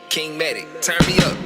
King Medic, turn me up.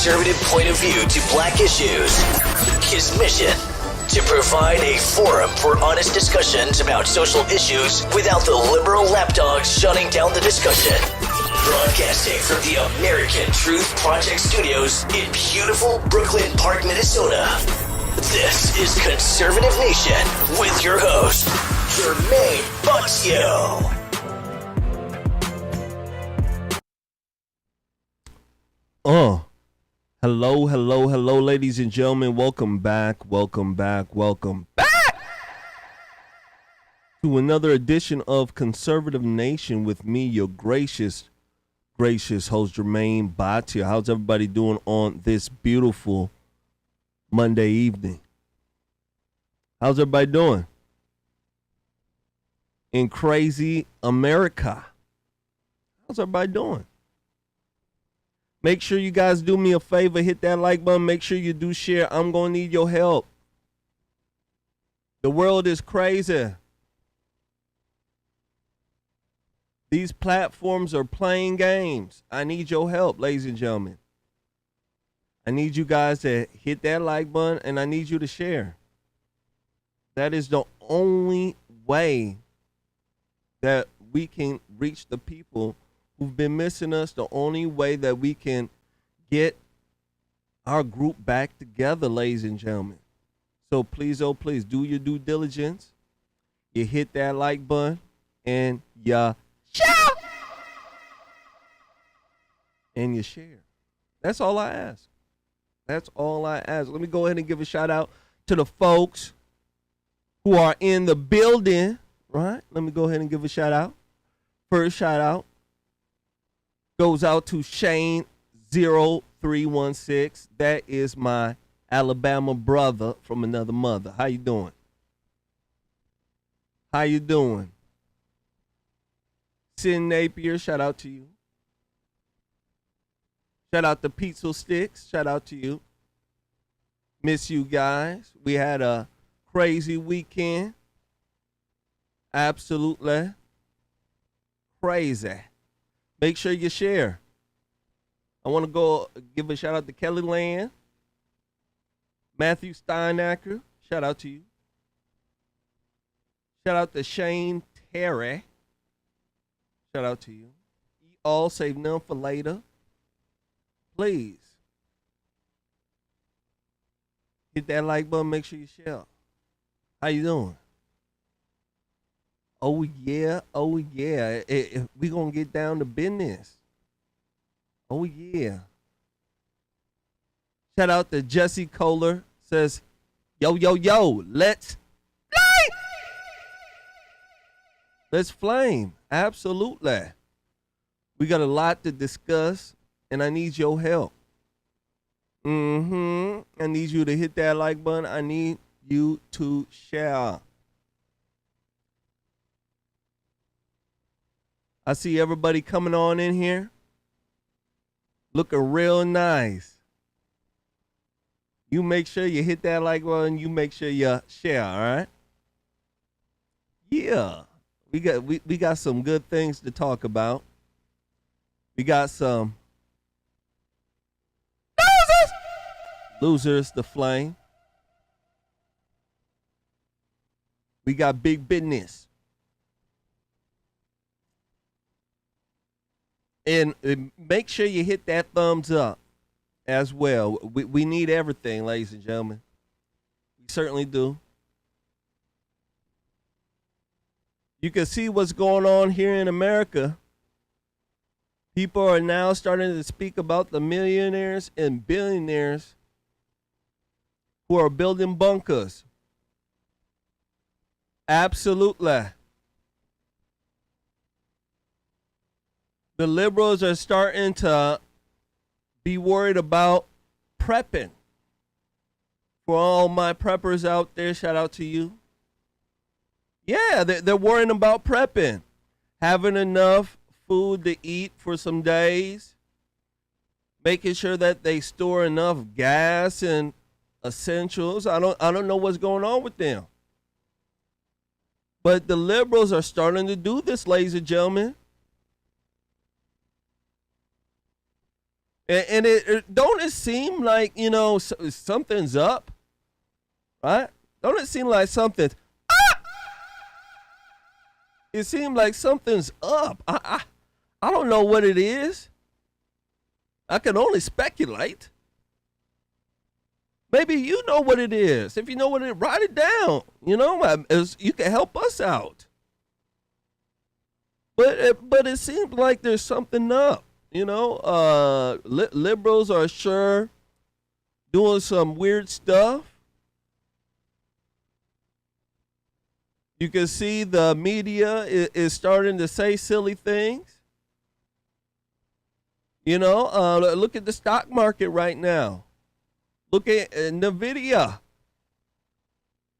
conservative point of view to black issues. His mission, to provide a forum for honest discussions about social issues without the liberal lapdogs shutting down the discussion. Broadcasting from the American Truth Project Studios in beautiful Brooklyn Park, Minnesota. This is Conservative Nation with your host, Jermaine Buxio. Hello, ladies and gentlemen. Welcome back to another edition of Conservative Nation with me, your gracious host, Jermaine Buxio. How's everybody doing on this beautiful Monday evening? How's everybody doing in crazy America? How's everybody doing? Make sure you guys do me a favor. Hit that like button. Make sure you do share. I'm going to need your help. The world is crazy. These platforms are playing games. I need your help, ladies and gentlemen. I need you guys to hit that like button, and I need you to share. That is the only way that we can reach the people who've been missing us, the only way that we can get our group back together, ladies and gentlemen. So please, oh please, do your due diligence. You hit that like button and you share. And you share. That's all I ask. That's all I ask. Let me go ahead and give a shout out to the folks who are in the building, right? Let me go ahead and give a shout out. First shout out goes out to Shane0316. That is my Alabama brother from another mother. How you doing? How you doing? Sin Napier, shout out to you. Shout out to Pizza Sticks. Shout out to you. Miss you guys. We had a crazy weekend. Absolutely crazy. Make sure you share. I want to go give a shout out to Kelly Land, Matthew Steinacker. Shout out to you. Shout out to Shane Terry. Shout out to you. Eat all, save none for later. Please hit that like button. Make sure you share. How you doing? Oh yeah. We gonna get down to business. Oh yeah. Shout out to Jesse Kohler. Says, yo, let's flame. Let's flame. Absolutely. We got a lot to discuss, and I need your help. I need you to hit that like button. I need you to share. I see everybody coming on in here. Looking real nice. You make sure you hit that like button. You make sure you share, all right? Yeah. We got some good things to talk about. We got some losers to flame. We got big business. And make sure you hit that thumbs up as well. We need everything, ladies and gentlemen. We certainly do. You can see what's going on here in America. People are now starting to speak about the millionaires and billionaires who are building bunkers. Absolutely. The liberals are starting to be worried about prepping. For all my preppers out there, shout out to you. Yeah, they're worrying about prepping. Having enough food to eat for some days. Making sure that they store enough gas and essentials. I don't know what's going on with them. But the liberals are starting to do this, ladies and gentlemen. And don't it seem like, something's up? Right? Don't it seem like something's up? It seems like something's up. I don't know what it is. I can only speculate. Maybe you know what it is. If you know what it is, write it down. You can help us out. But it seems like there's something up. Liberals are sure doing some weird stuff. You can see the media is starting to say silly things. Look at the stock market right now. Look at NVIDIA.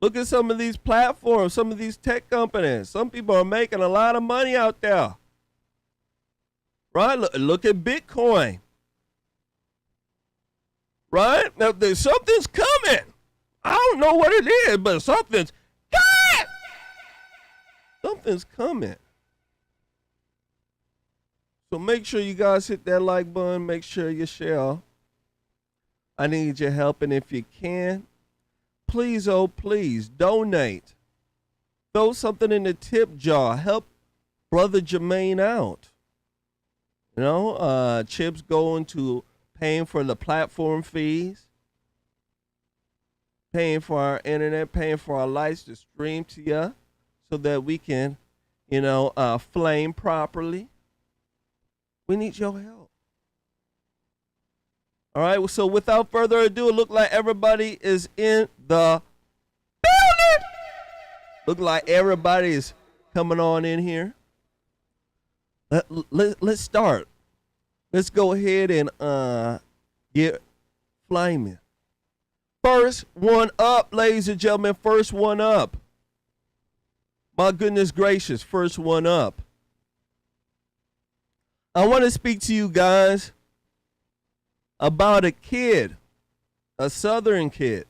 Look at some of these platforms, some of these tech companies. Some people are making a lot of money out there. Right? Look at Bitcoin. Right? Now, something's coming. I don't know what it is, but something's coming. Something's coming. So make sure you guys hit that like button. Make sure you share. I need your help, and if you can, please, oh please, donate. Throw something in the tip jar. Help Brother Jermaine out. Chips going to paying for the platform fees, paying for our internet, paying for our lights to stream to you so that we can, flame properly. We need your help. All right, so without further ado, it look like everybody is in the building. Look like everybody is coming on in here. Let's start. Let's go ahead and get flaming. First one up, ladies and gentlemen. First one up. My goodness gracious, first one up. I want to speak to you guys about a kid, a Southern kid.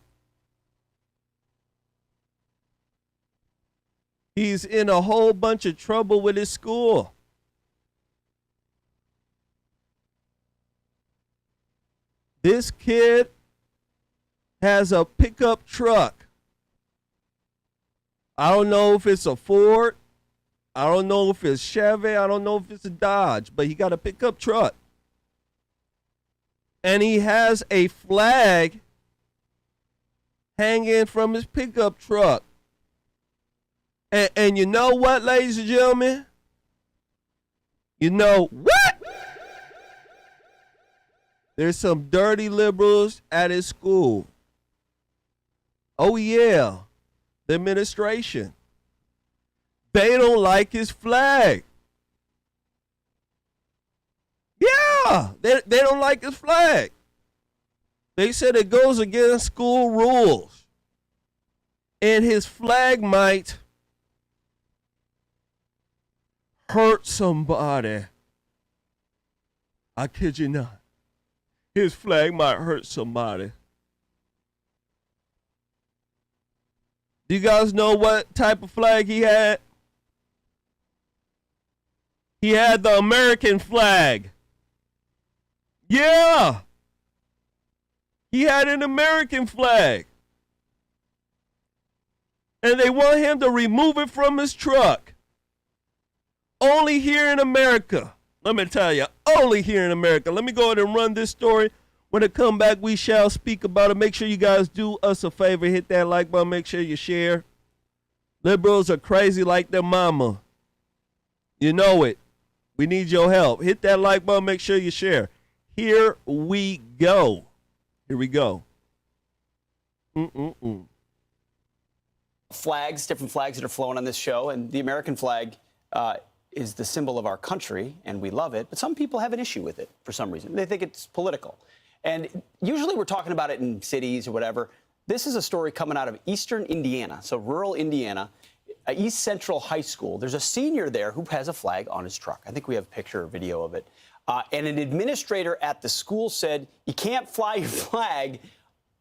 He's in a whole bunch of trouble with his school. This kid has a pickup truck. I don't know if it's a Ford. I don't know if it's Chevy. I don't know if it's a Dodge, but he got a pickup truck. And he has a flag hanging from his pickup truck. And you know what, ladies and gentlemen? You know what? There's some dirty liberals at his school. Oh, yeah. The administration. They don't like his flag. Yeah, they don't like his flag. They said it goes against school rules. And his flag might hurt somebody. I kid you not. His flag might hurt somebody. Do you guys know what type of flag he had? He had the American flag. Yeah. He had an American flag. And they want him to remove it from his truck. Only here in America. Let me tell you, only here in America. Let me go ahead and run this story. When it come back, we shall speak about it. Make sure you guys do us a favor. Hit that like button. Make sure you share. Liberals are crazy like their mama. You know it. We need your help. Hit that like button. Make sure you share. Here we go. Here we go. Flags, different flags that are flowing on this show, and the American flag is the symbol of our country, and we love it. But some people have an issue with it for some reason. They think it's political. And usually we're talking about it in cities or whatever. This is a story coming out of eastern Indiana, so rural Indiana, East Central High School. There's a senior there who has a flag on his truck. I think we have a picture or video of it. And an administrator at the school said, you can't fly your flag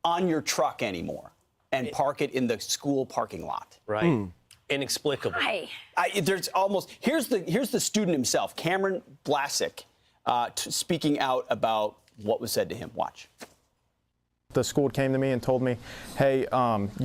on your truck anymore and park it in the school parking lot. Right. Inexplicable. Hi. There's almost, here's the student himself, Cameron Blasick, speaking out about what was said to him. Watch. The school came to me and told me, hey, you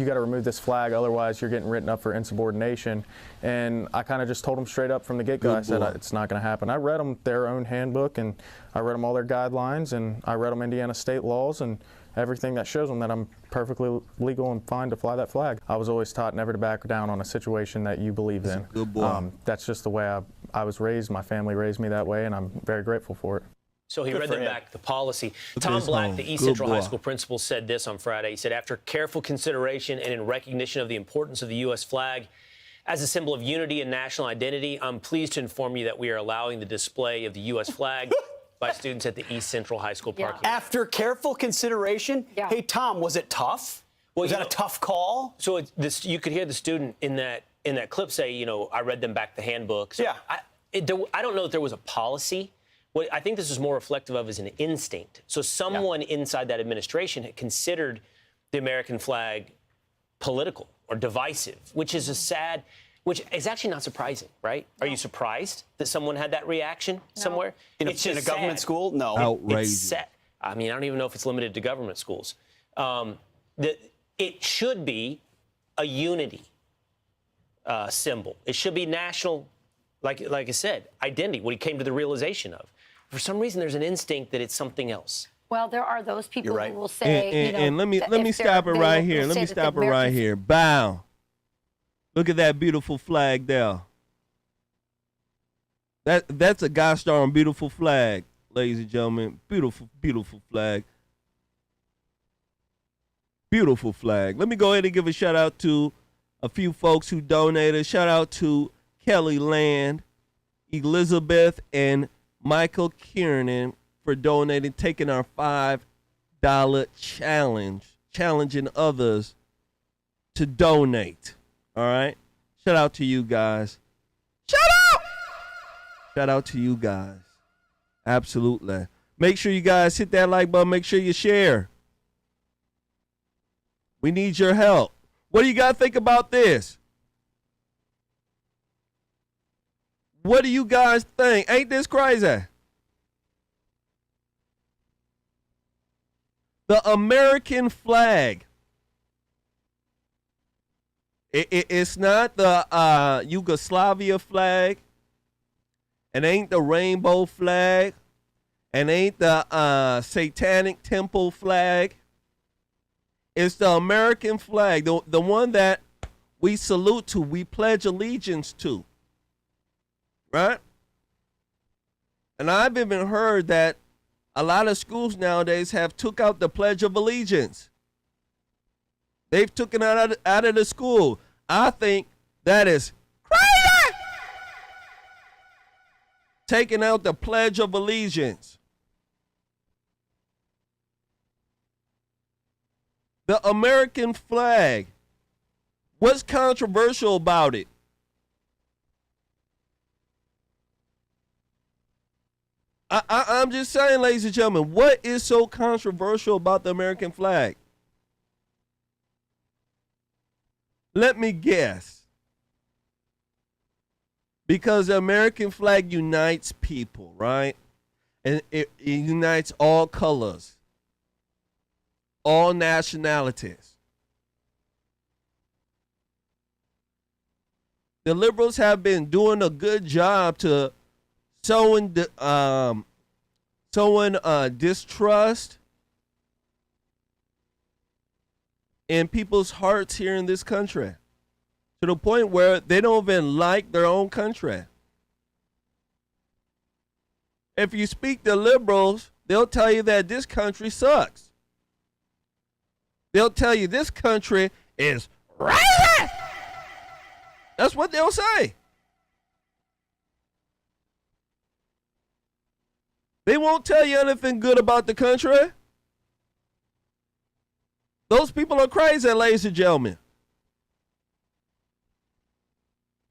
got to remove this flag, otherwise you're getting written up for insubordination. And I kind of just told them straight up from the get-go. I said, it's not going to happen. I read them their own handbook, and I read them all their guidelines, and I read them Indiana state laws and everything that shows them that I'm perfectly legal and fine to fly that flag. I was always taught never to back down on a situation that you believe in. Good boy. That's just the way I was raised. My family raised me that way, and I'm very grateful for it. So he read them back the policy. Look Tom at Black, home. the East Good Central boy. High School principal, said this on Friday. He said, after careful consideration and in recognition of the importance of the U.S. flag as a symbol of unity and national identity, I'm pleased to inform you that we are allowing the display of the U.S. flag by students at the East Central High School parking lot. After careful consideration, hey, Tom, was it tough? Was that a tough call? So you could hear the student in that clip say, I read them back the handbook. So Yeah. I don't know if there was a policy. What I think this is more reflective of is an instinct. So someone inside that administration had considered the American flag political or divisive, which is which is actually not surprising, right? No. Are you surprised that someone had that reaction somewhere? In a government school? No. Outrageous. It's sad. I mean, I don't even know if it's limited to government schools. It should be a unity symbol. It should be national, like I said, identity, what he came to the realization of. For some reason, there's an instinct that it's something else. Well, there are those people right. who will say, and let me stop it right here. Let me stop it right here. Bow. Look at that beautiful flag there. That's a guy star on beautiful flag, ladies and gentlemen. Beautiful, beautiful flag. Beautiful flag. Let me go ahead and give a shout out to a few folks who donated. Shout out to Kelly Land, Elizabeth, and Michael Kiernan for donating, taking our $5 challenge, challenging others to donate. All right? Shout out to you guys. Shout out! Shout out to you guys. Absolutely. Make sure you guys hit that like button. Make sure you share. We need your help. What do you guys think about this? What do you guys think? Ain't this crazy? The American flag. It's not the Yugoslavia flag. It ain't the rainbow flag. It ain't the satanic temple flag. It's the American flag, the one that we salute to, we pledge allegiance to. Right? And I've even heard that A lot of schools nowadays have took out the Pledge of Allegiance. They've taken it out of the school. I think that is crazy. Taking out the Pledge of Allegiance. The American flag. What's controversial about it? I'm just saying, ladies and gentlemen, what is so controversial about the American flag? Let me guess. Because the American flag unites people, right? And it unites all colors, all nationalities. The liberals have been doing a good job to sowing distrust in people's hearts here in this country, to the point where they don't even like their own country. If you speak to liberals, they'll tell you that this country sucks. They'll tell you this country is racist. That's what they'll say. They won't tell you anything good about the country. Those people are crazy, ladies and gentlemen.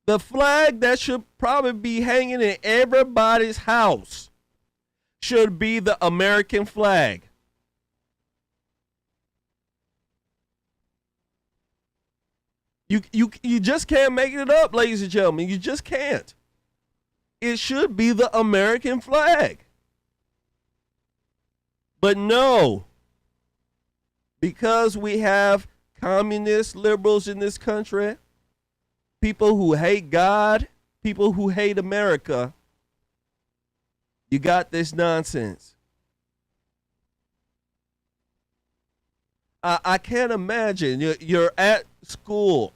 The flag that should probably be hanging in everybody's house should be the American flag. You just can't make it up, ladies and gentlemen. You just can't. It should be the American flag. But no, because we have communist liberals in this country, people who hate God, people who hate America, you got this nonsense. I can't imagine you're at school,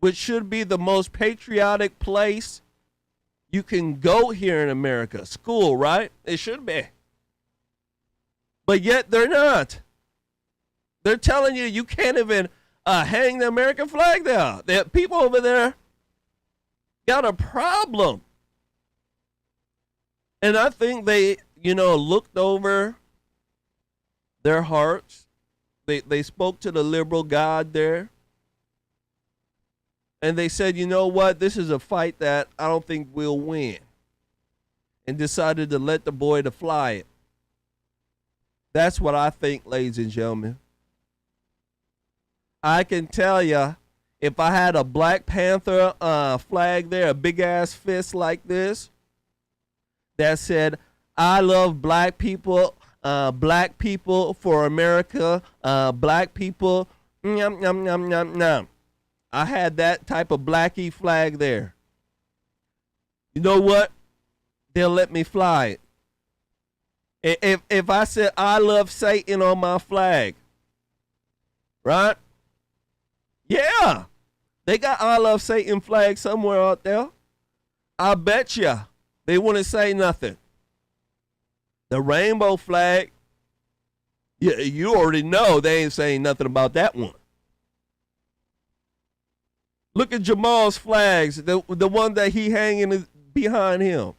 which should be the most patriotic place you can go here in America. School, right? It should be. But yet they're not. They're telling you you can't even hang the American flag there. The people over there got a problem. And I think they, looked over their hearts. They spoke to the liberal God there. And they said, you know what? This is a fight that I don't think we'll win. And decided to let the boy to fly it. That's what I think, ladies and gentlemen. I can tell you, if I had a Black Panther flag there, a big-ass fist like this, that said, I love black people for America, black people, yum, yum, yum, yum, yum. I had that type of blackie flag there. You know what? They'll let me fly it. If I said I love Satan on my flag, right? Yeah, they got I love Satan flag somewhere out there. I bet you they wouldn't say nothing. The rainbow flag, you already know they ain't saying nothing about that one. Look at Jamal's flags, the one that he hanging behind him.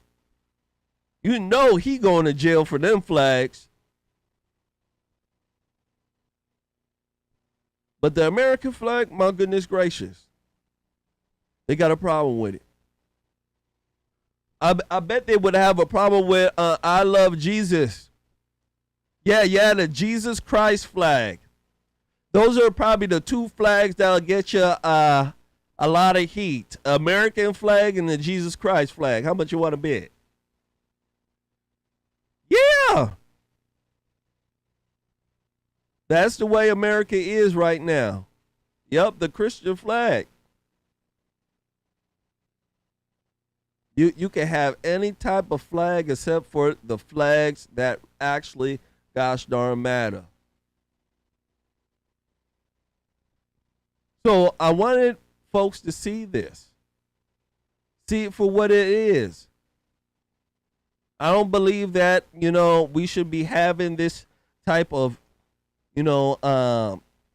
You know he going to jail for them flags. But the American flag, my goodness gracious, they got a problem with it. I bet they would have a problem with I love Jesus. Yeah, the Jesus Christ flag. Those are probably the two flags that'll get you a lot of heat. American flag and the Jesus Christ flag. How much you want to bet? Yeah. That's the way America is right now. Yep, the Christian flag. You can have any type of flag except for the flags that actually, gosh darn, matter. So I wanted folks to see this. See it for what it is. I don't believe that, we should be having this type of,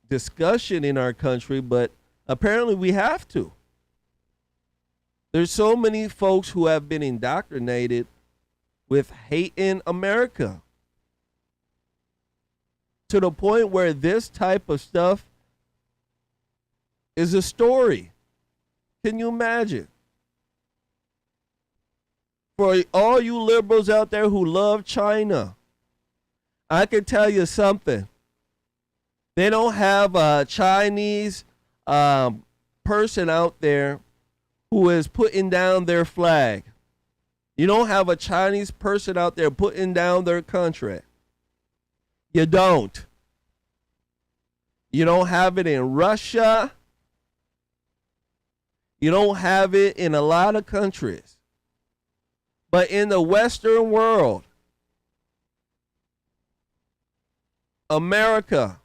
discussion in our country, but apparently we have to. There's so many folks who have been indoctrinated with hate in America to the point where this type of stuff is a story. Can you imagine? For all you liberals out there who love China, I can tell you something. They don't have a Chinese person out there who is putting down their flag. You don't have a Chinese person out there putting down their country. You don't. You don't have it in Russia. You don't have it in a lot of countries. But in the Western world, America,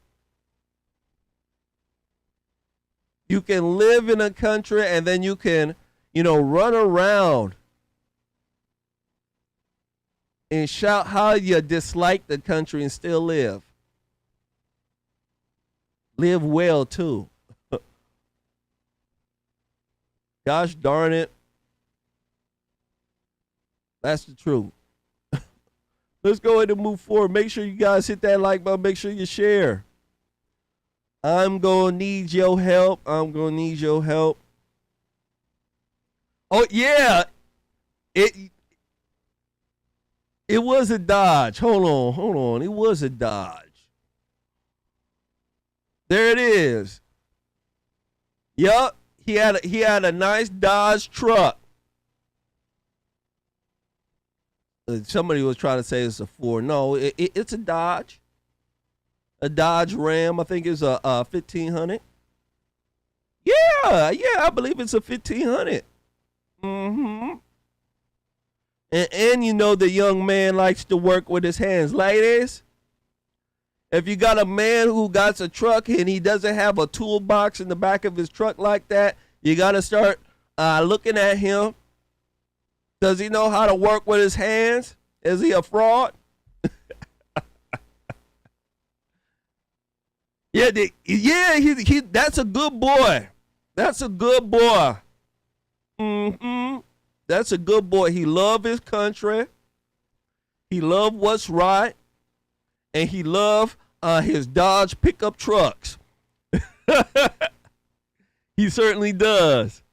you can live in a country and then you can, run around and shout how you dislike the country and still live. Live well, too. Gosh darn it. That's the truth. Let's go ahead and move forward. Make sure you guys hit that like button. Make sure you share. I'm going to need your help. Oh, yeah. It was a Dodge. Hold on. It was a Dodge. There it is. Yup. He had a nice Dodge truck. Somebody was trying to say it's a Ford. No, it's a Dodge. A Dodge Ram. I think it's a 1500. Yeah, I believe it's a 1500. Mm-hmm. And the young man likes to work with his hands. Ladies, if you got a man who got a truck and he doesn't have a toolbox in the back of his truck like that, you got to start looking at him. Does he know how to work with his hands? Is he a fraud? He that's a good boy. That's a good boy. Mm-hmm. That's a good boy. He love his country. He love what's right. And he love his Dodge pickup trucks. He certainly does.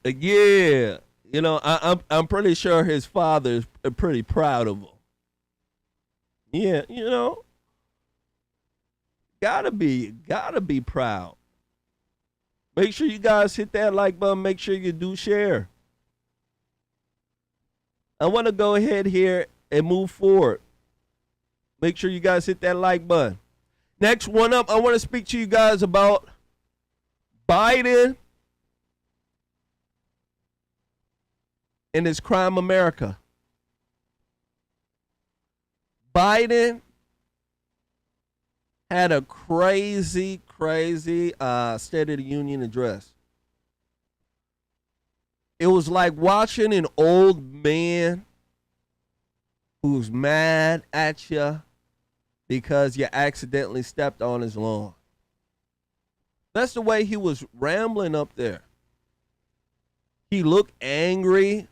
Yeah. I'm pretty sure his father is pretty proud of him. Yeah, gotta be proud. Make sure you guys hit that like button. Make sure you do share. I want to go ahead here and move forward. Make sure you guys hit that like button. Next one up, I want to speak to you guys about Biden and his crime America. Biden had a crazy State of the Union address. It was like watching an old man who's mad at you because you accidentally stepped on his lawn. That's the way he was rambling up there. He looked angry.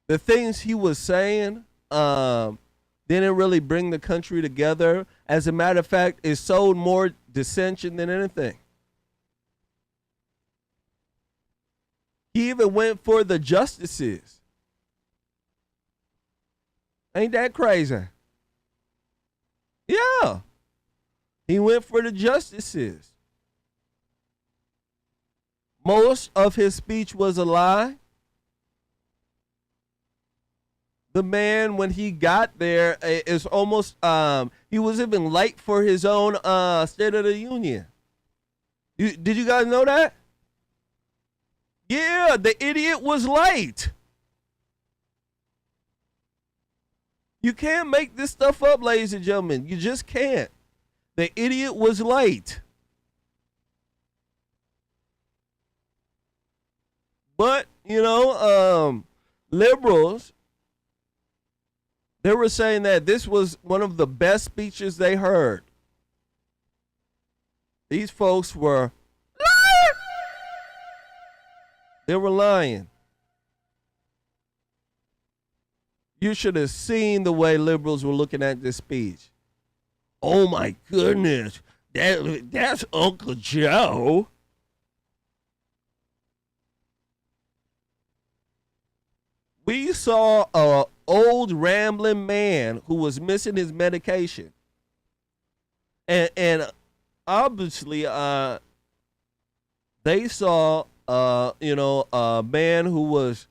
The things he was saying didn't really bring the country together. As a matter of fact, it sowed more dissension than anything. He even went for the justices. Ain't that crazy? Yeah. He went for the justices. Most of his speech was a lie. The man, when he got there, is almost, he was even late for his own State of the Union. Did you guys know that? Yeah, the idiot was late. You can't make this stuff up, ladies and gentlemen. You just can't. The idiot was late. But liberals, they were saying that this was one of the best speeches they heard. These folks were lying. They were lying. You should have seen the way liberals were looking at this speech. Oh my goodness, that's Uncle Joe. We saw a old rambling man who was missing his medication. And obviously they saw a man who was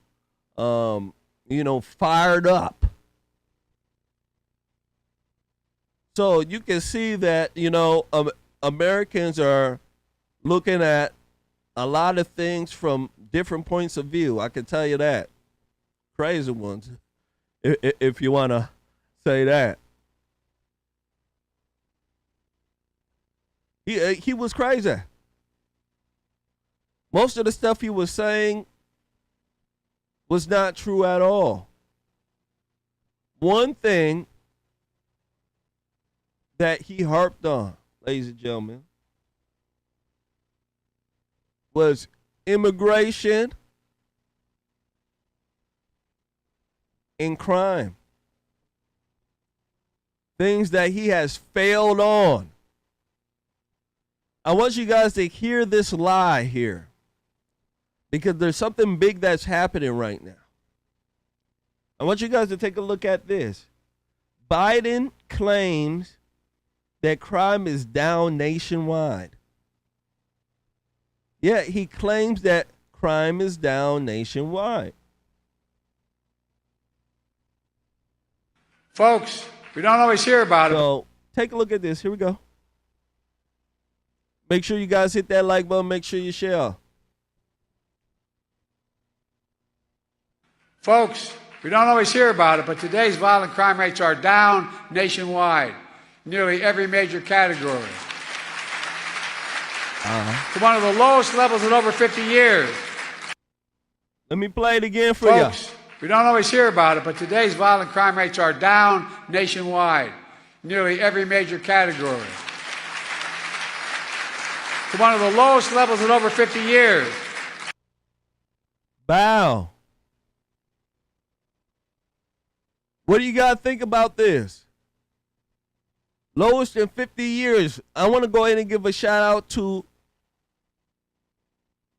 fired up. So you can see that, Americans are looking at a lot of things from different points of view. I can tell you that. Crazy ones, if you want to say that. He was crazy. Most of the stuff he was saying was not true at all. One thing that he harped on, ladies and gentlemen, was immigration and crime. Things that he has failed on. I want you guys to hear this lie here, because there's something big that's happening right now. I want you guys to take a look at this. Biden claims that crime is down nationwide. Yeah, he claims that crime is down nationwide. Folks, we don't always hear about it. So take a look at this. Here we go. Make sure you guys hit that like button. Make sure you share. Folks, we don't always hear about it, but today's violent crime rates are down nationwide, nearly every major category. To one of the lowest levels in over 50 years. Let me play it again for you. Folks, we don't always hear about it, but today's violent crime rates are down nationwide, nearly every major category. To one of the lowest levels in over 50 years. Bow. What do you guys think about this? Lowest in 50 years. I want to go ahead and give a shout out to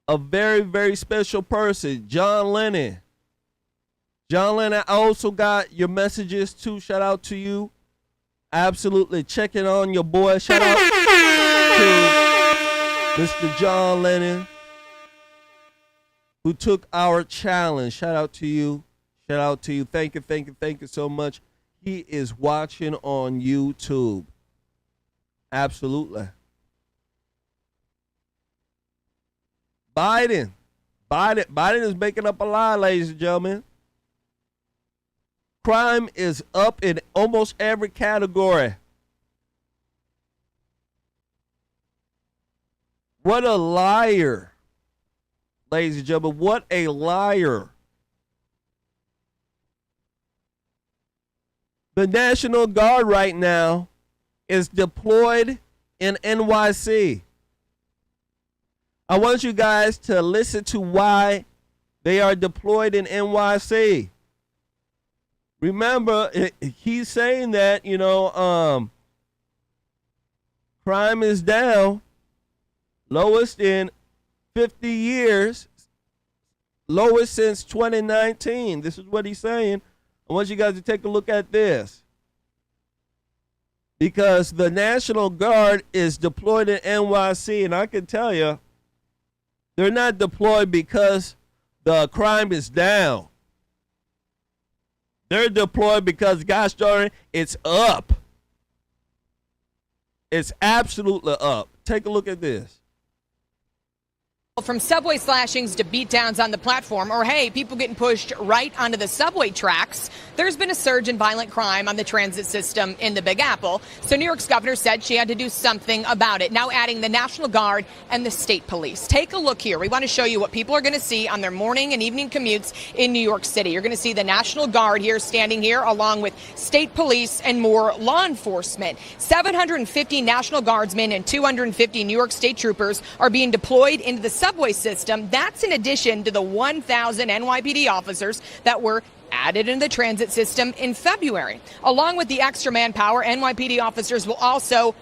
a very, very special person, John Lennon. John Lennon, I also got your messages too. Shout out to you. Absolutely checking on your boy. Shout out to Mr. John Lennon, who took our challenge. Shout out to you. Shout out to you. Thank you so much. He is watching on YouTube. Absolutely. Biden is making up a lie, ladies and gentlemen. Crime is up in almost every category. What a liar, ladies and gentlemen. What a liar. The National Guard right now is deployed in NYC. I want you guys to listen to why they are deployed in NYC. Remember, he's saying that, crime is down, lowest in 50 years, lowest since 2019. This is what he's saying. I want you guys to take a look at this. Because the National Guard is deployed in NYC, and I can tell you, they're not deployed because the crime is down. They're deployed because, gosh darn it, it's up. It's absolutely up. Take a look at this. From subway slashings to beatdowns on the platform, or hey, people getting pushed right onto the subway tracks, there's been a surge in violent crime on the transit system in the Big Apple. So New York's governor said she had to do something about it, now adding the National Guard and the state police. Take a look here. We want to show you what people are going to see on their morning and evening commutes in New York City. You're going to see the National Guard here standing here along with state police and more law enforcement. 750 National Guardsmen and 250 New York State troopers are being deployed into the subway system. That's in addition to the 1,000 NYPD officers that were added into the transit system in February. Along with the extra manpower, NYPD officers will also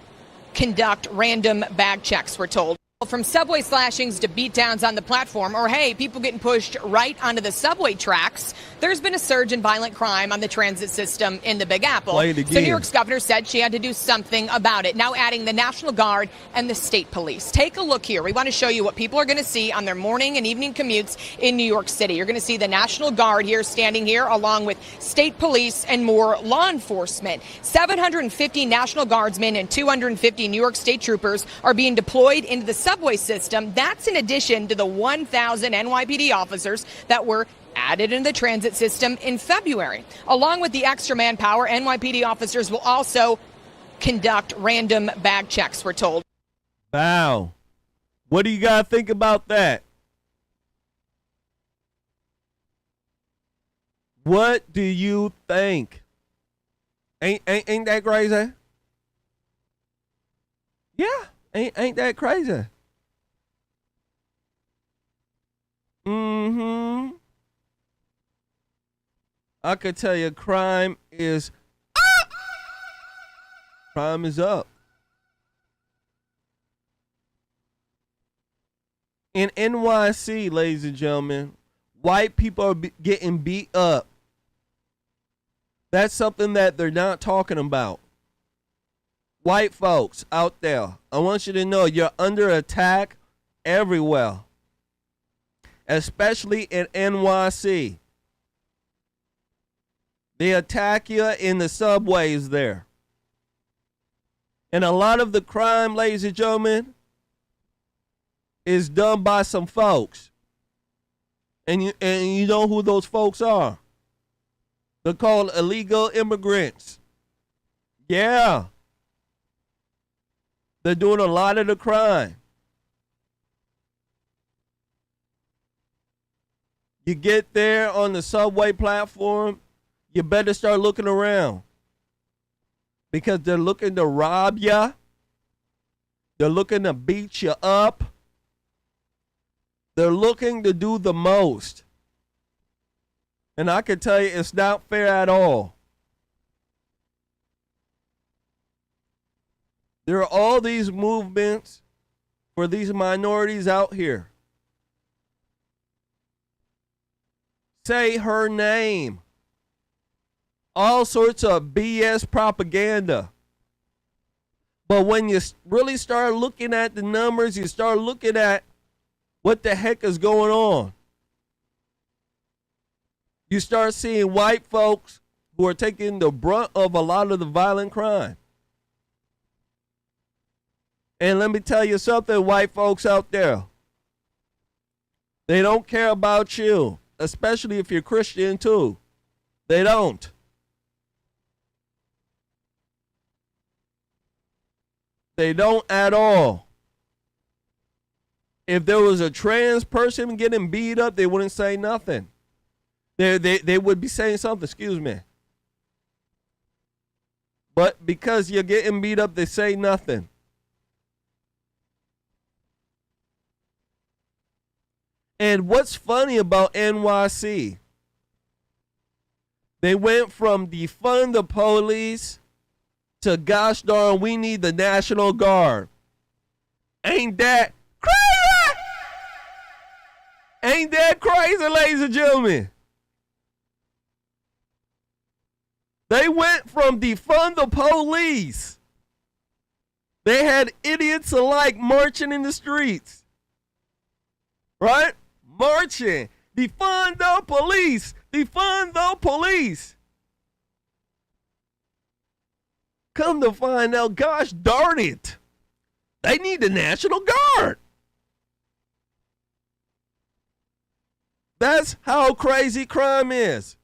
conduct random bag checks, we're told. From subway slashings to beatdowns on the platform, or hey, people getting pushed right onto the subway tracks, there's been a surge in violent crime on the transit system in the Big Apple. So New York's governor said she had to do something about it, now adding the National Guard and the state police. Take a look here. We want to show you what people are going to see on their morning and evening commutes in New York City. You're going to see the National Guard here standing here along with state police and more law enforcement. 750 National Guardsmen and 250 New York State troopers are being deployed into the subway system. That's in addition to the 1,000 NYPD officers that were added into the transit system in February. Along with the extra manpower, NYPD officers will also conduct random bag checks, we're told. Wow. What do you guys think about that? What do you think? Ain't that crazy? Yeah, ain't that crazy? Mm-hmm. I could tell you crime is up. In NYC, ladies and gentlemen, white people are getting beat up. That's something that they're not talking about. White folks out there, I want you to know you're under attack everywhere, especially in NYC. They attack you in the subways there. And a lot of the crime, ladies and gentlemen, is done by some folks. And you know who those folks are. They're called illegal immigrants. Yeah. They're doing a lot of the crime. You get there on the subway platform, you better start looking around. Because they're looking to rob you. They're looking to beat you up. They're looking to do the most. And I can tell you it's not fair at all. There are all these movements for these minorities out here. Say her name. All sorts of BS propaganda. But when you really start looking at the numbers, you start looking at what the heck is going on. You start seeing white folks who are taking the brunt of a lot of the violent crime. And let me tell you something, white folks out there. They don't care about you, especially if you're Christian too. They don't. They don't at all. If there was a trans person getting beat up, they wouldn't say nothing. They would be saying something, excuse me. But because you're getting beat up, they say nothing. And what's funny about NYC, they went from defund the police to gosh darn, we need the National Guard. Ain't that crazy? Ain't that crazy, ladies and gentlemen? They went from defund the police. They had idiots alike marching in the streets. Right? Marching. Defund the police. Defund the police. Come to find out, gosh darn it, they need the National Guard. That's how crazy crime is.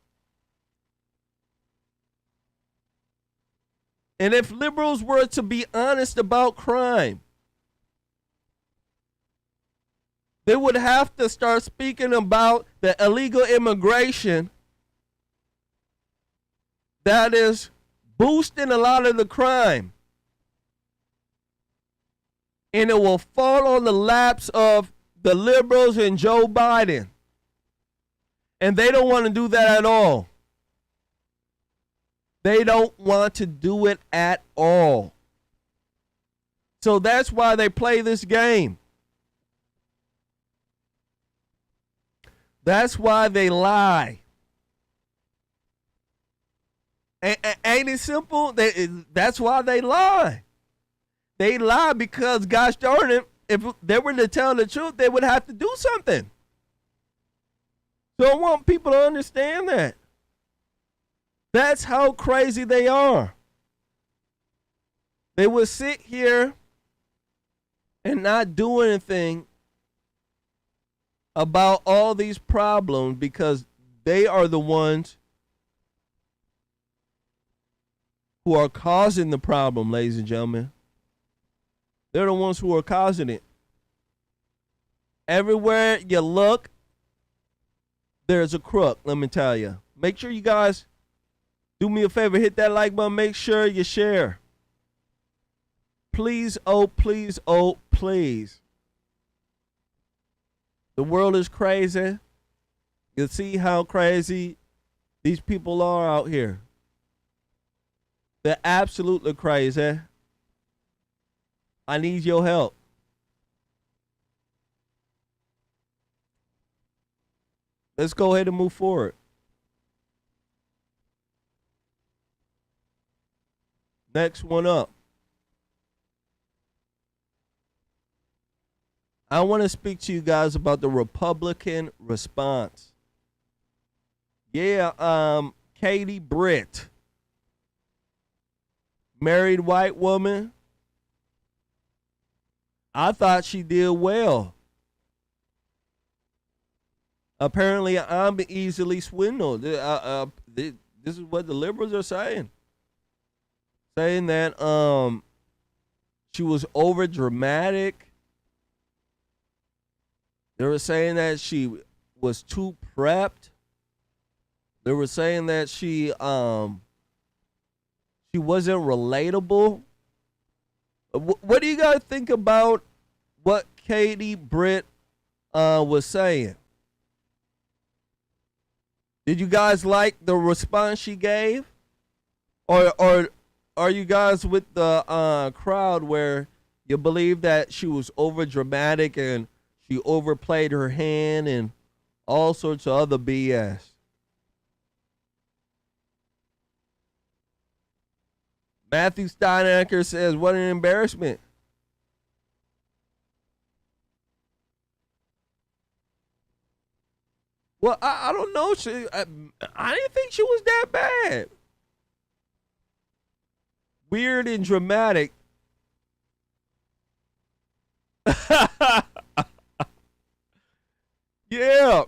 And if liberals were to be honest about crime, they would have to start speaking about the illegal immigration that is boosting a lot of the crime. And it will fall on the laps of the liberals and Joe Biden. And they don't want to do that at all. They don't want to do it at all. So that's why they play this game. That's why they lie. Ain't it simple? That's why they lie. They lie because, gosh darn it, if they were to tell the truth, they would have to do something. So I want people to understand that. That's how crazy they are. They would sit here and not do anything about all these problems because they are the ones who are causing the problem, ladies and gentlemen. They're the ones who are causing it. Everywhere you look, there's a crook, let me tell you. Make sure you guys do me a favor, hit that like button, make sure you share. Please, oh, please, oh, please. The world is crazy. You see how crazy these people are out here. They're absolutely crazy. I need your help. Let's go ahead and move forward. Next one up. I want to speak to you guys about the Republican response. Yeah, Katie Britt, married white woman. I thought she did well. Apparently, I'm easily swindled. This is what the liberals are saying. Saying that she was over dramatic. They were saying that she was too prepped. They were saying that she wasn't relatable. What do you guys think about what Katie Britt was saying? Did you guys like the response she gave? Or are you guys with the crowd where you believe that she was over dramatic and she overplayed her hand and all sorts of other BS? Matthew Steinacker says, what an embarrassment. Well, I don't know. I didn't think she was that bad. Weird and dramatic. Yeah.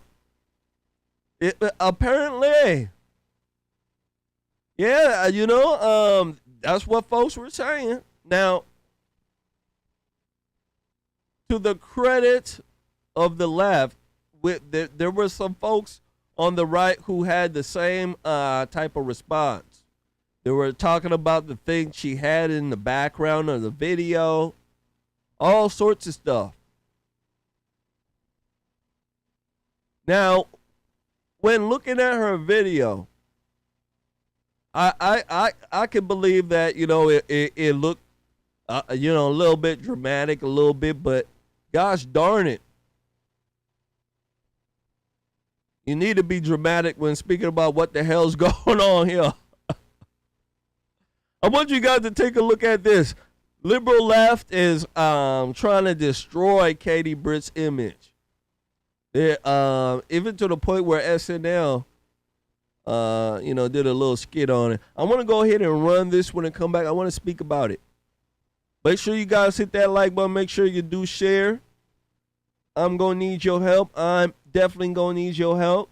Apparently. Yeah, that's what folks were saying. Now, to the credit of the left, there were some folks on the right who had the same type of response. They were talking about the thing she had in the background of the video, all sorts of stuff. Now, when looking at her video, I can believe that it looked a little bit dramatic, a little bit, but gosh darn it, you need to be dramatic when speaking about what the hell's going on here. I want you guys to take a look at this. Liberal left is trying to destroy Katie Britt's image. Even to the point where SNL did a little skit on it. I want to go ahead and run this when I come back. I want to speak about it. Make sure you guys hit that like button. Make sure you do share. I'm going to need your help. I'm definitely going to need your help.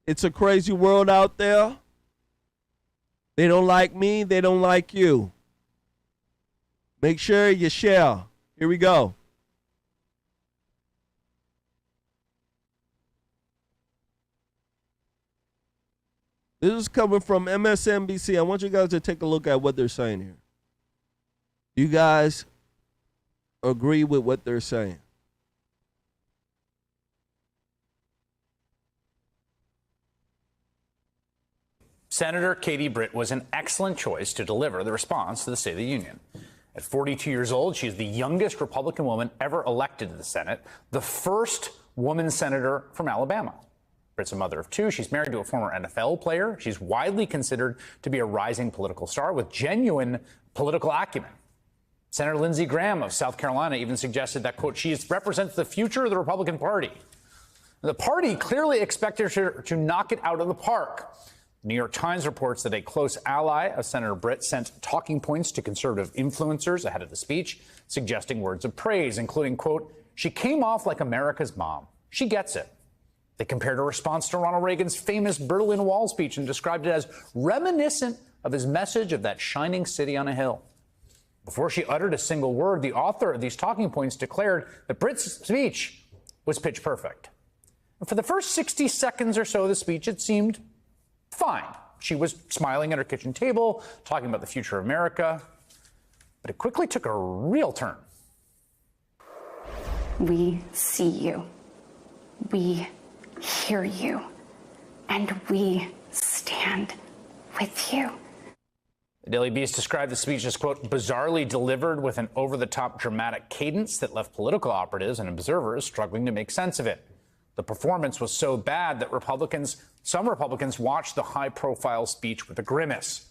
It's a crazy world out there. They don't like me. They don't like you. Make sure you share. Here we go. This is coming from MSNBC. I want you guys to take a look at what they're saying here. You guys agree with what they're saying? Senator Katie Britt was an excellent choice to deliver the response to the State of the Union. At 42 years old, she is the youngest Republican woman ever elected to the Senate, the first woman senator from Alabama. Britt's a mother of two. She's married to a former NFL player. She's widely considered to be a rising political star with genuine political acumen. Senator Lindsey Graham of South Carolina even suggested that, quote, she represents the future of the Republican Party. The party clearly expected her to knock it out of the park. The New York Times reports that a close ally of Senator Britt sent talking points to conservative influencers ahead of the speech, suggesting words of praise, including, quote, she came off like America's mom. She gets it. They compared her response to Ronald Reagan's famous Berlin Wall speech and described it as reminiscent of his message of that shining city on a hill. Before she uttered a single word, the author of these talking points declared that Britt's speech was pitch perfect. And for the first 60 seconds or so of the speech, it seemed fine. She was smiling at her kitchen table, talking about the future of America, but it quickly took a real turn. We see you. We hear you. And we stand with you. The Daily Beast described the speech as, quote, bizarrely delivered with an over-the-top dramatic cadence that left political operatives and observers struggling to make sense of it. The performance was so bad that some Republicans watched the high-profile speech with a grimace.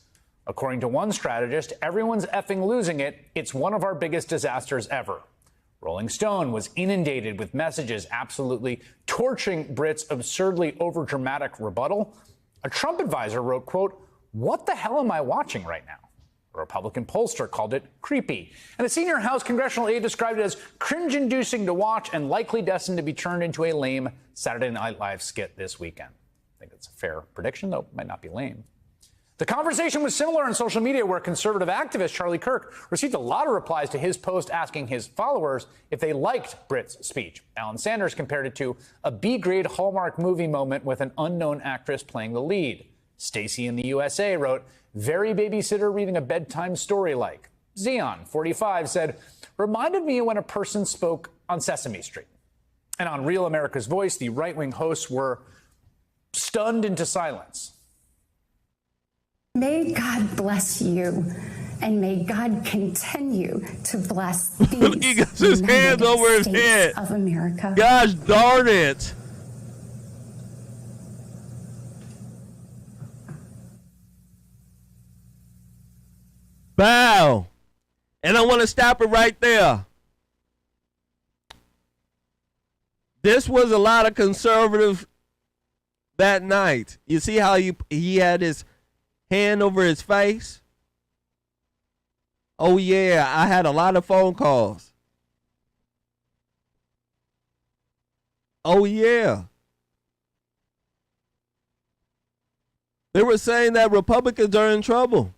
According to one strategist, everyone's effing losing it. It's one of our biggest disasters ever. Rolling Stone was inundated with messages absolutely torching Britt's absurdly overdramatic rebuttal. A Trump advisor wrote, quote, what the hell am I watching right now? A Republican pollster called it creepy. And a senior House congressional aide described it as cringe-inducing to watch and likely destined to be turned into a lame Saturday Night Live skit this weekend. I think that's a fair prediction, though it might not be lame. The conversation was similar on social media, where conservative activist Charlie Kirk received a lot of replies to his post asking his followers if they liked Britt's speech. Alan Sanders compared it to a B-grade Hallmark movie moment with an unknown actress playing the lead. Stacy in the USA wrote, very babysitter reading a bedtime story like. Xeon, 45, said, reminded me when a person spoke on Sesame Street. And on Real America's Voice, the right-wing hosts were stunned into silence. May God bless you, and may God continue to bless these He got his hands over his head. of America. Gosh darn it. Bow. And I want to stop it right there. This was a lot of conservatives that night. You see how he had his hand over his face? Oh, yeah, I had a lot of phone calls. Oh, yeah. They were saying that Republicans are in trouble.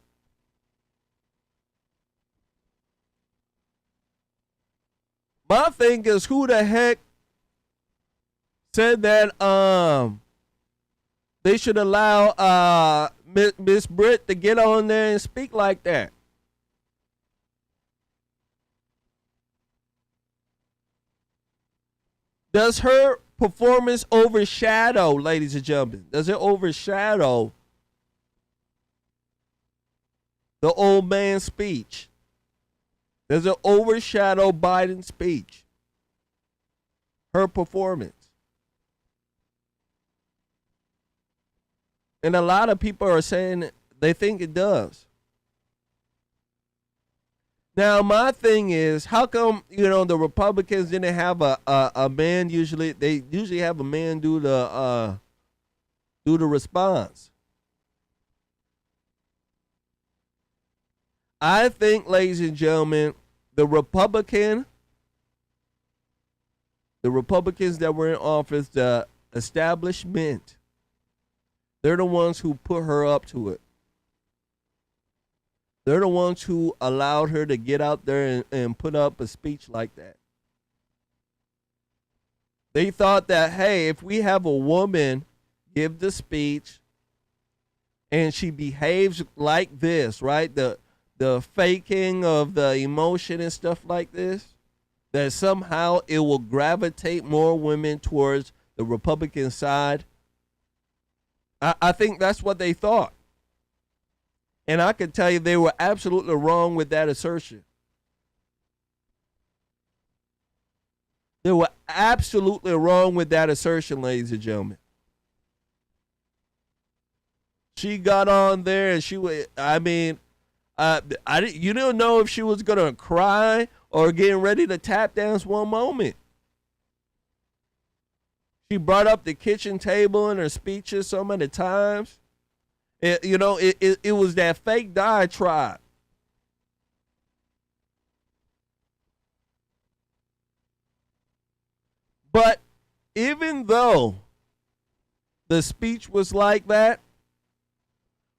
My thing is, who the heck said that they should allow Miss Britt to get on there and speak like that? Does her performance overshadow, ladies and gentlemen? Does it overshadow the old man's speech? Does it overshadow Biden's speech? Her performance? And a lot of people are saying they think it does. Now, my thing is, how come, the Republicans didn't have a man usually? They usually have a man do the response. I think, ladies and gentlemen, the Republican The Republicans that were in office, the establishment, they're the ones who put her up to it. They're the ones who allowed her to get out there and put up a speech like that. They thought that, hey, if we have a woman give the speech and she behaves like this, right? The faking of the emotion and stuff like this, that somehow it will gravitate more women towards the Republican side. I think that's what they thought. And I can tell you they were absolutely wrong with that assertion. They were absolutely wrong with that assertion, ladies and gentlemen. She got on there and she was, you don't know if she was going to cry or getting ready to tap dance one moment. She brought up the kitchen table in her speeches so many times. It was that fake diatribe. But even though the speech was like that,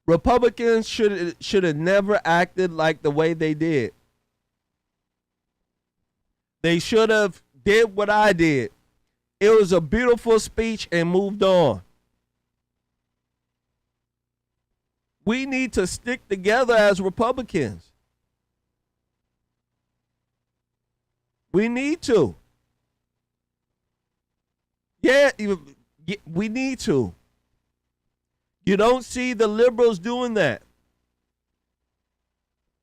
Republicans should have never acted like the way they did. They should have did what I did. It was a beautiful speech and moved on. We need to stick together as Republicans. We need to. Yeah, we need to. You don't see the liberals doing that.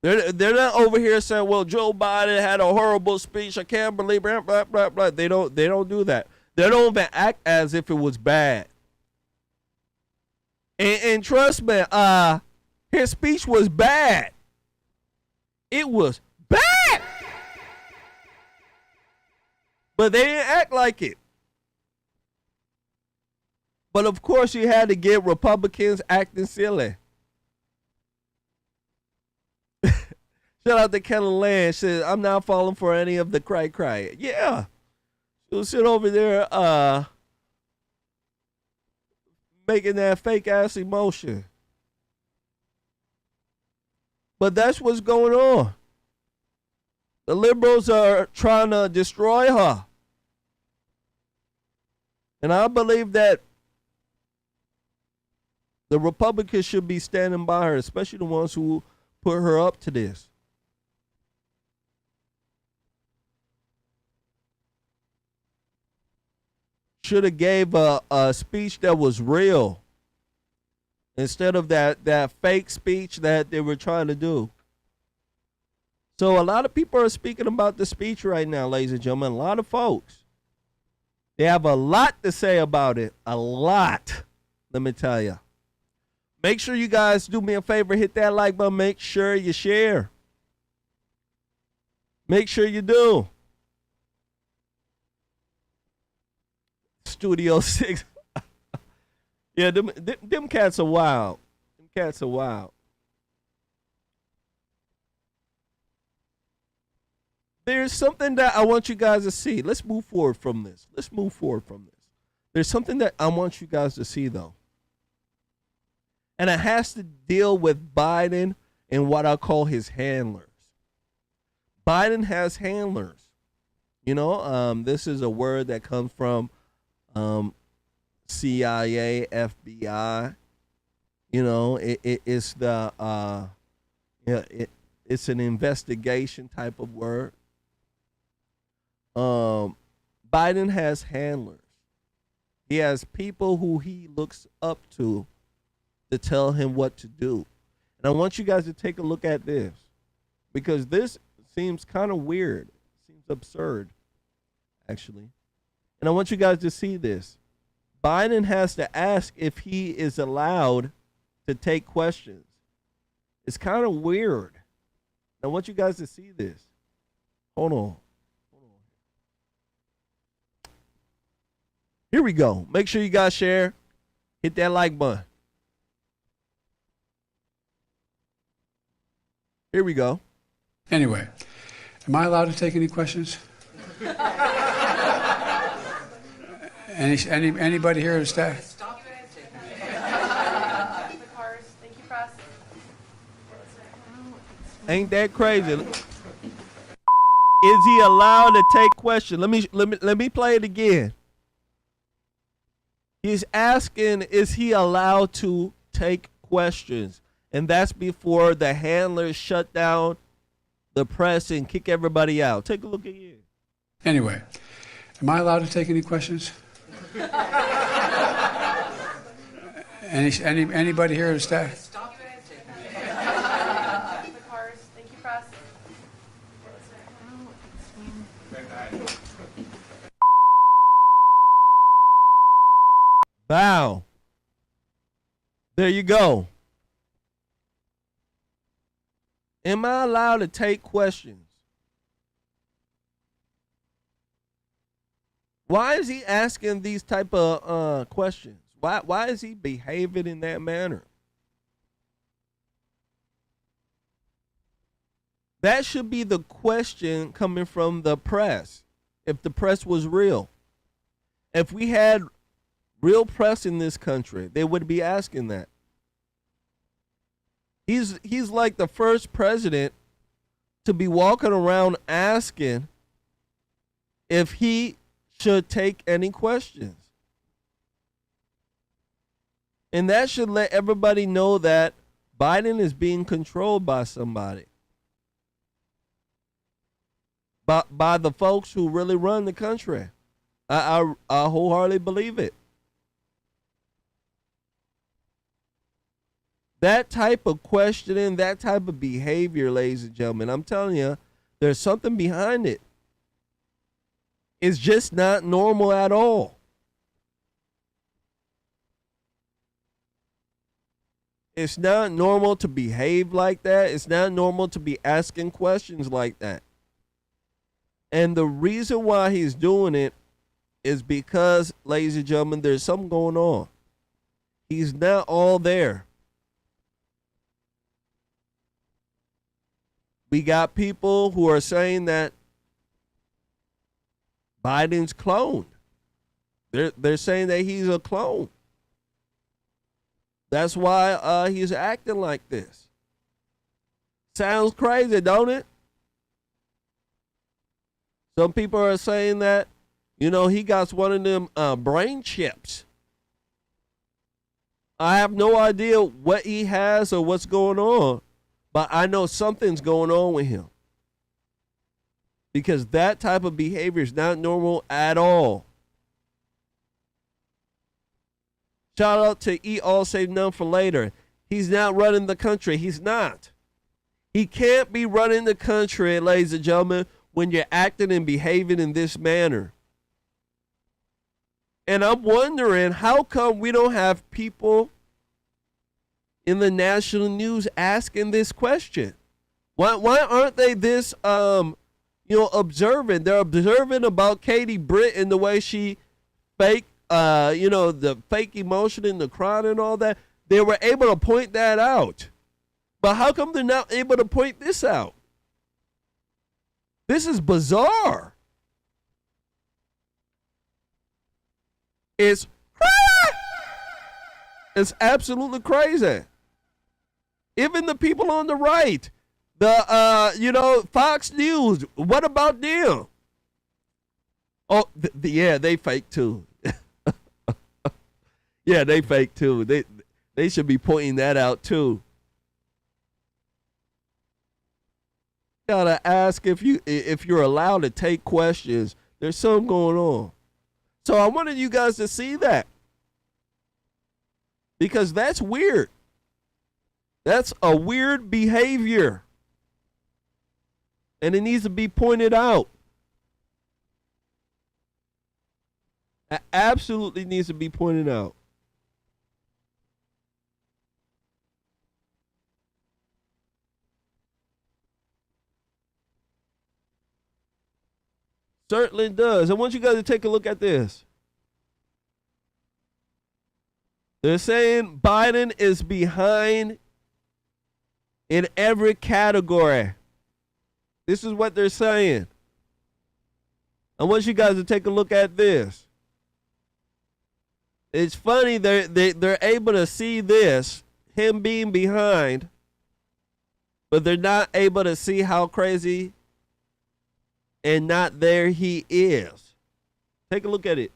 They're not over here saying, well, Joe Biden had a horrible speech. I can't believe blah, blah, blah, blah. They don't do that. They don't even act as if it was bad. And trust me, his speech was bad. It was bad. But they didn't act like it. But of course, you had to get Republicans acting silly. Shout out to Kelly Land. She said, I'm not falling for any of the cry. Yeah. She'll sit over there making that fake ass emotion. But that's what's going on. The liberals are trying to destroy her. And I believe that the Republicans should be standing by her, especially the ones who put her up to this. Should have gave a speech that was real instead of that fake speech that they were trying to do. So a lot of people are speaking about the speech right now, ladies and gentlemen. A lot of folks. They have a lot to say about it. A lot, let me tell you. Make sure you guys do me a favor, hit that like button. Make sure you share. Make sure you do. Studio 6. Yeah, them cats are wild. Them cats are wild. There's something that I want you guys to see. Let's move forward from this. There's something that I want you guys to see, though. And it has to deal with Biden and what I call his handlers. Biden has handlers. This is a word that comes from CIA, FBI. It's the it's an investigation type of word. Biden has handlers. He has people who he looks up to tell him what to do. And I want you guys to take a look at this, because this seems kind of weird. It seems absurd, actually. And I want you guys to see this. Biden has to ask if he is allowed to take questions. It's kind of weird. I want you guys to see this. Hold on. Here we go. Make sure you guys share. Hit that like button. Here we go. Anyway, am I allowed to take any questions? Anybody here to stay? Ain't that crazy? Is he allowed to take questions? Let me play it again. He's asking, is he allowed to take questions? And that's before the handlers shut down the press and kick everybody out. Take a look at you. Anyway, am I allowed to take any questions? Anybody here to stay? Wow. There you go. Am I allowed to take questions? Why is he asking these type of questions? Why is he behaving in that manner? That should be the question coming from the press. If the press was real. If we had real press in this country, they would be asking that. He's like the first president to be walking around asking if he should take any questions. And that should let everybody know that Biden is being controlled by somebody. By the folks who really run the country. I wholeheartedly believe it. That type of questioning, that type of behavior, ladies and gentlemen, I'm telling you, there's something behind it. It's just not normal at all. It's not normal to behave like that. It's not normal to be asking questions like that. And the reason why he's doing it is because, ladies and gentlemen, there's something going on. He's not all there. We got people who are saying that Biden's cloned. They're saying that he's a clone. That's why he's acting like this. Sounds crazy, don't it? Some people are saying that, he got one of them brain chips. I have no idea what he has or what's going on. But I know something's going on with him. Because that type of behavior is not normal at all. Shout out to Eat All Save None for Later. He's not running the country. He's not. He can't be running the country, ladies and gentlemen, when you're acting and behaving in this manner. And I'm wondering, how come we don't have people in the national news asking this question? Why aren't they this observant? They're observant about Katie Britt and the way she fake the fake emotion and the crying and all that. They were able to point that out. But how come they're not able to point this out? This is bizarre. It's absolutely crazy. Even the people on the right, Fox News, what about them? Oh, they fake too. Yeah, they fake too. They should be pointing that out too. Gotta ask if you're allowed to take questions. There's something going on. So I wanted you guys to see that. Because that's weird. That's a weird behavior. And it needs to be pointed out. It absolutely needs to be pointed out. Certainly does. I want you guys to take a look at this. They're saying Biden is behind in every category. This is what they're saying. I want you guys to take a look at this. It's funny they're able to see this, him being behind, but they're not able to see how crazy and not there he is. Take a look at it.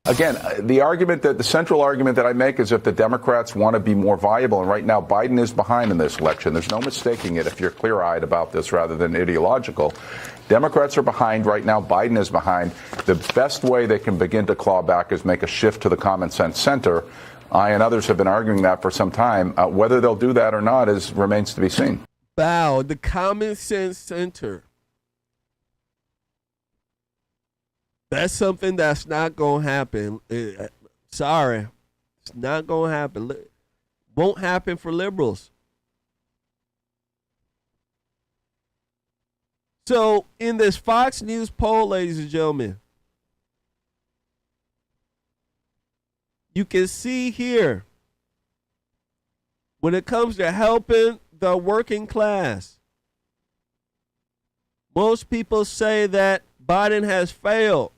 Again, the central argument that I make is if the Democrats want to be more viable, and right now Biden is behind in this election. There's no mistaking it if you're clear-eyed about this rather than ideological. Democrats are behind right now. Biden is behind. The best way they can begin to claw back is make a shift to the common sense center. I and others have been arguing that for some time. Whether they'll do that or not remains to be seen. Wow, the common sense center. That's something that's not going to happen. Sorry. It's not going to happen. Won't happen for liberals. So, in this Fox News poll, ladies and gentlemen, you can see here, when it comes to helping the working class, most people say that Biden has failed.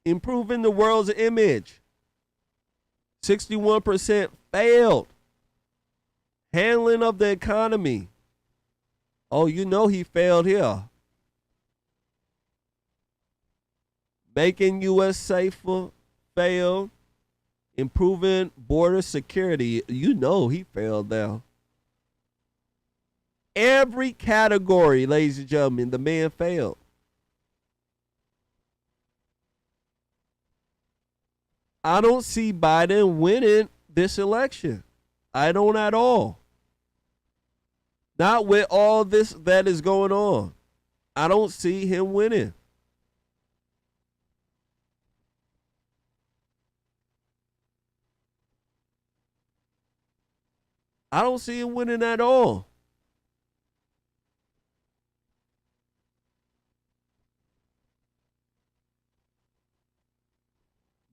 Improving the world's image. 61% failed. Handling of the economy. Oh, you know he failed here. Making U.S. safer, failed. Improving border security. You know he failed now. Every category, ladies and gentlemen, the man failed. I don't see Biden winning this election. I don't at all. Not with all this that is going on. I don't see him winning. I don't see him winning at all.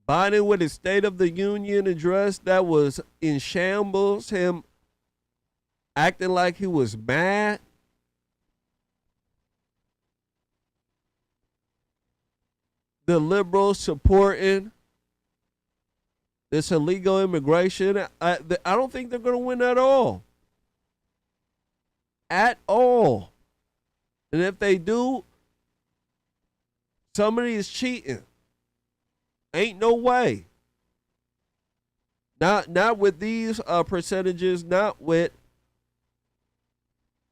Biden with his State of the Union address that was in shambles, him acting like he was mad. The liberals supporting this illegal immigration. I don't think they're going to win at all. At all. And if they do, somebody is cheating. Ain't no way. Not with these percentages, not with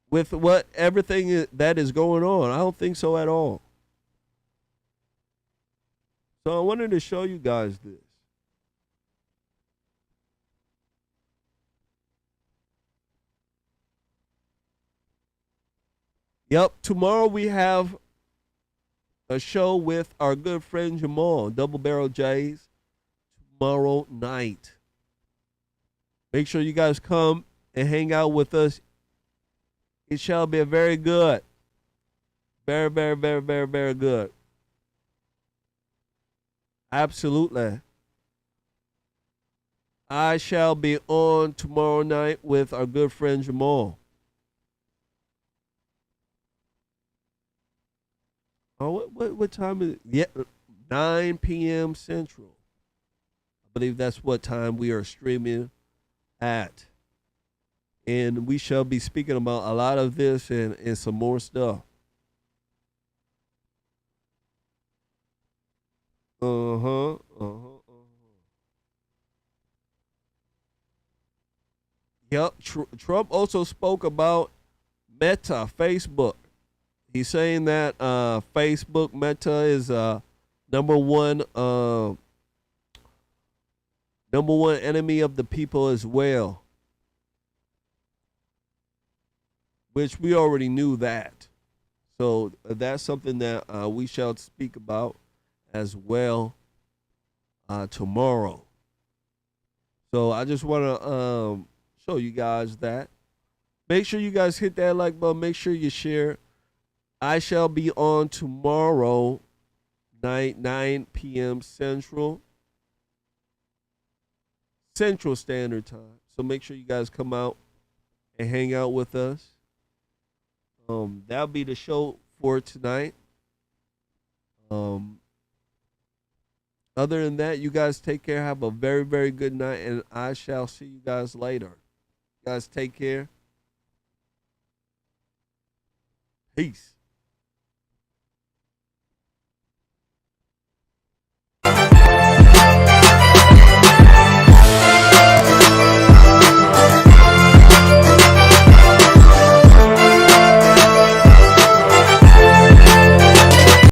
what everything that is going on. I don't think so at all. So I wanted to show you guys this. Yep, tomorrow we have a show with our good friend Jamal, Double Barrel Jays, tomorrow night. Make sure you guys come and hang out with us. It shall be a very good, very, very, very, very, very good. Absolutely. I shall be on tomorrow night with our good friend Jamal. Oh, what time is it? Yeah, 9 p.m. Central. I believe that's what time we are streaming at. And we shall be speaking about a lot of this and some more stuff. Yep, Trump also spoke about Meta, Facebook. He's saying that Facebook Meta is number one enemy of the people as well, which we already knew that. So that's something that we shall speak about as well tomorrow. So I just want to show you guys that. Make sure you guys hit that like button. Make sure you share. I shall be on tomorrow night, 9 p.m. Central Standard Time. So make sure you guys come out and hang out with us. That'll be the show for tonight. Other than that, you guys take care. Have a very, very good night, and I shall see you guys later. You guys take care. Peace.